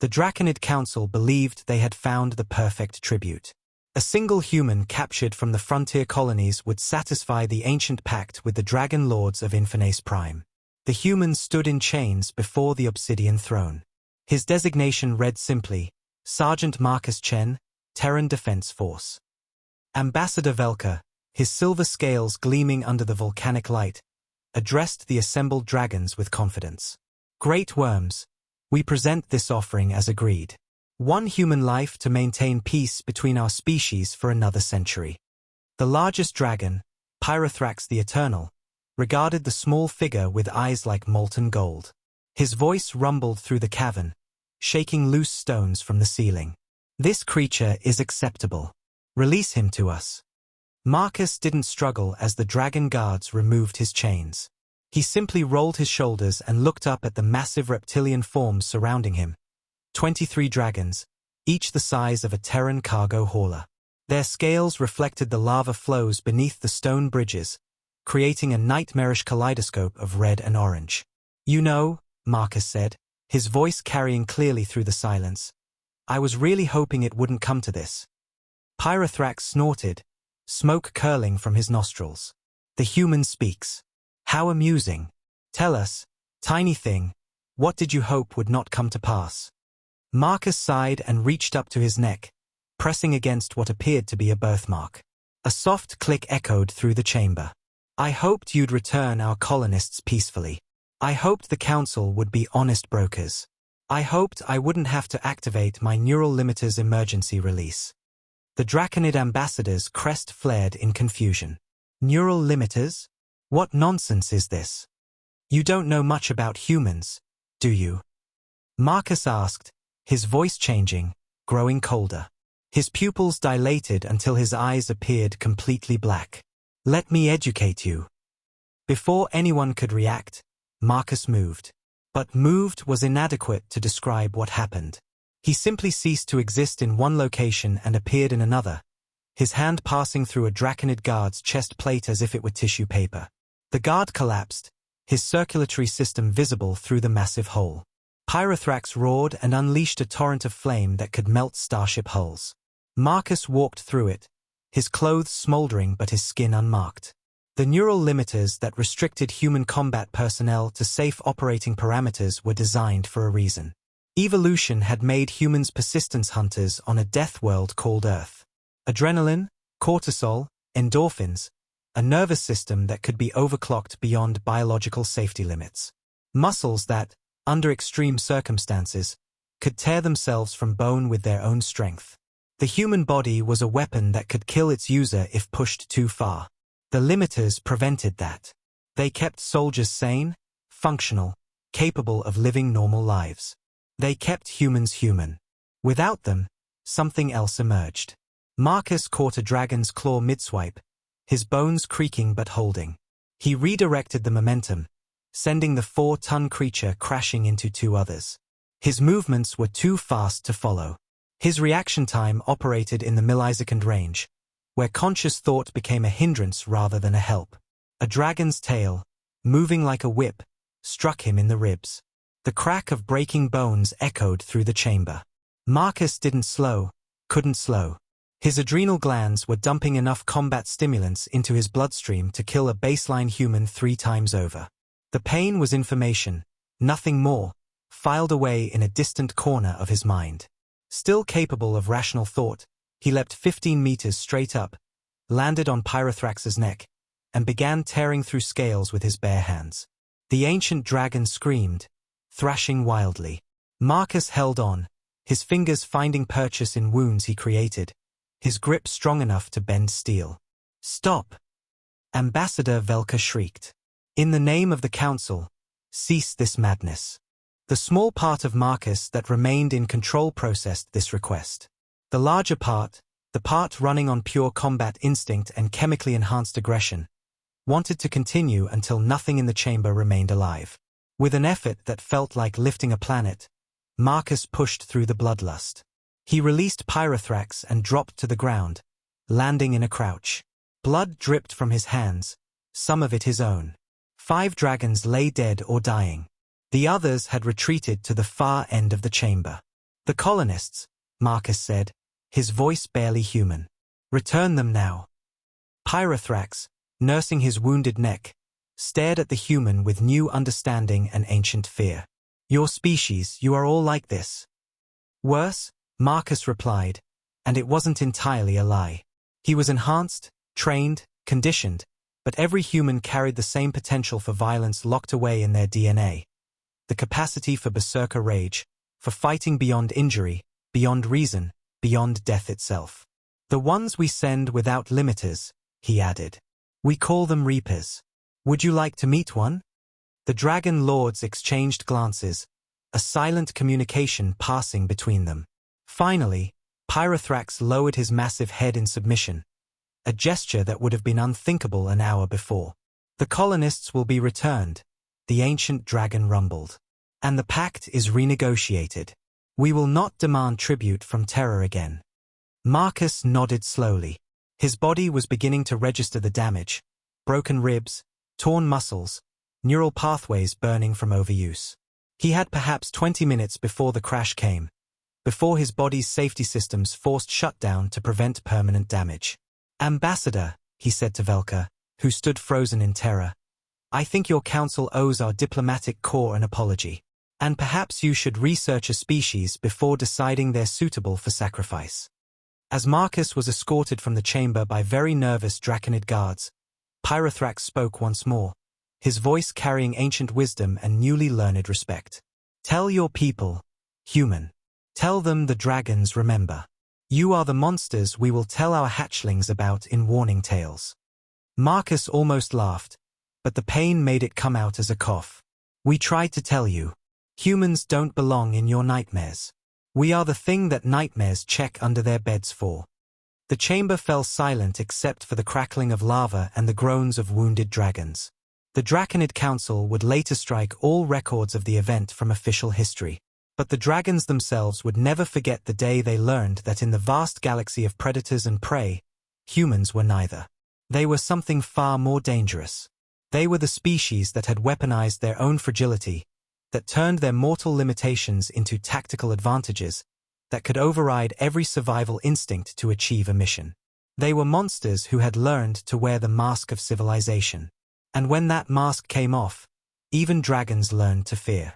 The Draconid Council believed they had found the perfect tribute. A single human captured from the frontier colonies would satisfy the ancient pact with the Dragon Lords of Infinite Prime. The human stood in chains before the Obsidian Throne. His designation read simply, Sergeant Marcus Chen, Terran Defense Force. Ambassador Velka, his silver scales gleaming under the volcanic light, addressed the assembled dragons with confidence. Great worms, we present this offering as agreed. One human life to maintain peace between our species for another century. The largest dragon, Pyrothrax the Eternal, regarded the small figure with eyes like molten gold. His voice rumbled through the cavern, shaking loose stones from the ceiling. This creature is acceptable. Release him to us. Marcus didn't struggle as the dragon guards removed his chains. He simply rolled his shoulders and looked up at the massive reptilian forms surrounding him. 23 dragons, each the size of a Terran cargo hauler. Their scales reflected the lava flows beneath the stone bridges, creating a nightmarish kaleidoscope of red and orange. You know, Marcus said, his voice carrying clearly through the silence, I was really hoping it wouldn't come to this. Pyrothrax snorted, smoke curling from his nostrils. The human speaks. How amusing. Tell us, tiny thing, what did you hope would not come to pass? Marcus sighed and reached up to his neck, pressing against what appeared to be a birthmark. A soft click echoed through the chamber. I hoped you'd return our colonists peacefully. I hoped the council would be honest brokers. I hoped I wouldn't have to activate my neural limiter's emergency release. The Draconid ambassador's crest flared in confusion. Neural limiters? What nonsense is this? You don't know much about humans, do you? Marcus asked, his voice changing, growing colder. His pupils dilated until his eyes appeared completely black. Let me educate you. Before anyone could react, Marcus moved. But moved was inadequate to describe what happened. He simply ceased to exist in one location and appeared in another, his hand passing through a Draconid guard's chest plate as if it were tissue paper. The guard collapsed, his circulatory system visible through the massive hole. Pyrothrax roared and unleashed a torrent of flame that could melt starship hulls. Marcus walked through it, his clothes smoldering but his skin unmarked. The neural limiters that restricted human combat personnel to safe operating parameters were designed for a reason. Evolution had made humans persistence hunters on a death world called Earth. Adrenaline, cortisol, endorphins, a nervous system that could be overclocked beyond biological safety limits. Muscles that, under extreme circumstances, could tear themselves from bone with their own strength. The human body was a weapon that could kill its user if pushed too far. The limiters prevented that. They kept soldiers sane, functional, capable of living normal lives. They kept humans human. Without them, something else emerged. Marcus caught a dragon's claw mid-swipe, his bones creaking but holding. He redirected the momentum, sending the 4-ton creature crashing into 2 others. His movements were too fast to follow. His reaction time operated in the millisecond range, where conscious thought became a hindrance rather than a help. A dragon's tail, moving like a whip, struck him in the ribs. The crack of breaking bones echoed through the chamber. Marcus couldn't slow. His adrenal glands were dumping enough combat stimulants into his bloodstream to kill a baseline human 3 times over. The pain was information, nothing more, filed away in a distant corner of his mind. Still capable of rational thought, he leapt 15 meters straight up, landed on Pyrothrax's neck, and began tearing through scales with his bare hands. The ancient dragon screamed, thrashing wildly. Marcus held on, his fingers finding purchase in wounds he created, his grip strong enough to bend steel. Stop! Ambassador Velka shrieked. In the name of the Council, cease this madness. The small part of Marcus that remained in control processed this request. The larger part, the part running on pure combat instinct and chemically enhanced aggression, wanted to continue until nothing in the chamber remained alive. With an effort that felt like lifting a planet, Marcus pushed through the bloodlust. He released Pyrothrax and dropped to the ground, landing in a crouch. Blood dripped from his hands, some of it his own. 5 dragons lay dead or dying. The others had retreated to the far end of the chamber. The colonists, Marcus said, his voice barely human. Return them now. Pyrothrax, nursing his wounded neck, stared at the human with new understanding and ancient fear. Your species, you are all like this. Worse, Marcus replied, and it wasn't entirely a lie. He was enhanced, trained, conditioned, but every human carried the same potential for violence locked away in their DNA. The capacity for berserker rage, for fighting beyond injury, beyond reason, beyond death itself. The ones we send without limiters, he added. We call them Reapers. Would you like to meet one? The Dragon Lords exchanged glances, a silent communication passing between them. Finally, Pyrothrax lowered his massive head in submission, a gesture that would have been unthinkable an hour before. The colonists will be returned, the ancient dragon rumbled. And the pact is renegotiated. We will not demand tribute from Terror again. Marcus nodded slowly. His body was beginning to register the damage. Broken ribs, torn muscles, neural pathways burning from overuse. He had perhaps 20 minutes before the crash came, before his body's safety systems forced shutdown to prevent permanent damage. Ambassador, he said to Velka, who stood frozen in terror, I think your council owes our diplomatic corps an apology. And perhaps you should research a species before deciding they're suitable for sacrifice. As Marcus was escorted from the chamber by very nervous Draconid guards, Pyrothrax spoke once more, his voice carrying ancient wisdom and newly learned respect. Tell your people, human. Tell them the dragons remember. You are the monsters we will tell our hatchlings about in warning tales. Marcus almost laughed, but the pain made it come out as a cough. We tried to tell you. Humans don't belong in your nightmares. We are the thing that nightmares check under their beds for. The chamber fell silent except for the crackling of lava and the groans of wounded dragons. The Draconid Council would later strike all records of the event from official history. But the dragons themselves would never forget the day they learned that in the vast galaxy of predators and prey, humans were neither. They were something far more dangerous. They were the species that had weaponized their own fragility, that turned their mortal limitations into tactical advantages, that could override every survival instinct to achieve a mission. They were monsters who had learned to wear the mask of civilization. And when that mask came off, even dragons learned to fear.